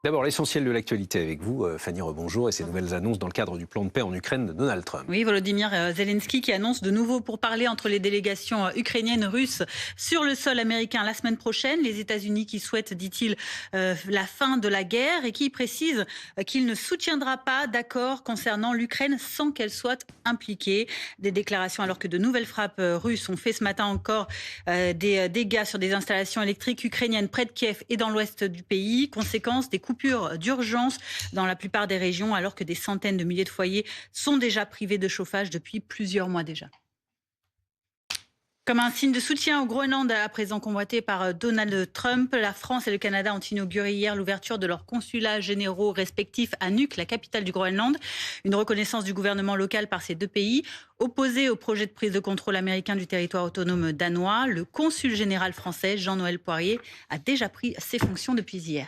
D'abord, l'essentiel de l'actualité avec vous, Fanny Rebonjour, et ces nouvelles annonces dans le cadre du plan de paix en Ukraine de Donald Trump. Oui, Volodymyr Zelensky qui annonce de nouveau pourparlers entre les délégations ukrainiennes, russes sur le sol américain la semaine prochaine. Les États-Unis qui souhaitent, dit-il, la fin de la guerre et qui précise qu'il ne soutiendra pas d'accord concernant l'Ukraine sans qu'elle soit impliquée. Des déclarations alors que de nouvelles frappes russes ont fait ce matin encore des dégâts sur des installations électriques ukrainiennes près de Kiev et dans l'ouest du pays. Conséquence des coupures d'urgence dans la plupart des régions alors que des centaines de milliers de foyers sont déjà privés de chauffage depuis plusieurs mois déjà. Comme un signe de soutien au Groenland, à présent convoité par Donald Trump, la France et le Canada ont inauguré hier l'ouverture de leurs consulats généraux respectifs à Nuuk, la capitale du Groenland. Une reconnaissance du gouvernement local par ces deux pays. Opposé au projet de prise de contrôle américain du territoire autonome danois, le consul général français Jean-Noël Poirier a déjà pris ses fonctions depuis hier.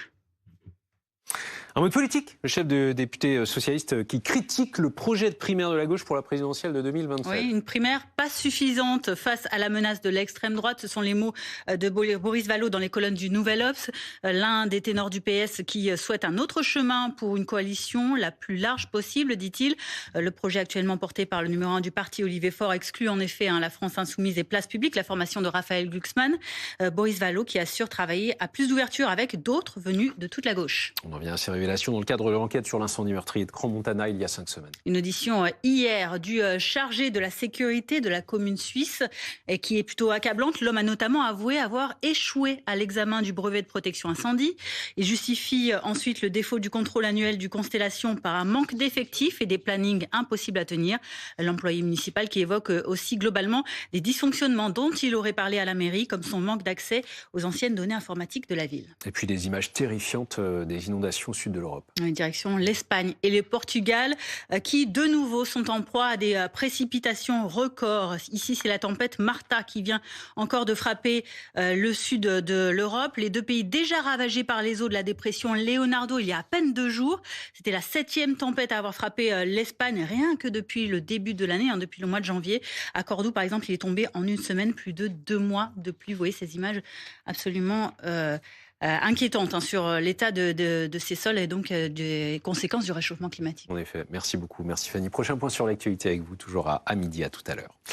Un mot de politique, le chef de député socialiste qui critique le projet de primaire de la gauche pour la présidentielle de 2027. Oui, une primaire pas suffisante face à la menace de l'extrême droite. Ce sont les mots de Boris Vallaud dans les colonnes du Nouvel Obs, l'un des ténors du PS qui souhaite un autre chemin pour une coalition la plus large possible, dit-il. Le projet actuellement porté par le numéro 1 du parti, Olivier Faure, exclut en effet la France insoumise et Place Publique, la formation de Raphaël Glucksmann. Boris Vallaud qui assure travailler à plus d'ouverture avec d'autres venus de toute la gauche. On en vient à ces révélations dans le cadre de l'enquête sur l'incendie meurtrier de Crans-Montana il y a 5 semaines. Une audition hier du chargé de la sécurité de la commune suisse et qui est plutôt accablante. L'homme a notamment avoué avoir échoué à l'examen du brevet de protection incendie. Il justifie ensuite le défaut du contrôle annuel du Constellation par un manque d'effectifs et des plannings impossibles à tenir. L'employé municipal qui évoque aussi globalement des dysfonctionnements dont il aurait parlé à la mairie, comme son manque d'accès aux anciennes données informatiques de la ville. Et puis des images terrifiantes des inondations au sud de l'Europe. Direction l'Espagne et le Portugal qui de nouveau sont en proie à des précipitations records. Ici, c'est la tempête Marta qui vient encore de frapper le sud de l'Europe. Les deux pays déjà ravagés par les eaux de la dépression Leonardo il y a à peine 2 jours. C'était la 7e tempête à avoir frappé l'Espagne rien que depuis le début de l'année, depuis le mois de janvier. À Cordoue, par exemple, il est tombé en une semaine plus de 2 mois de pluie. Vous voyez ces images absolument inquiétante sur l'état de ces sols et donc des conséquences du réchauffement climatique. En effet, merci beaucoup, merci Fanny. Prochain point sur l'actualité avec vous, toujours à midi, à tout à l'heure.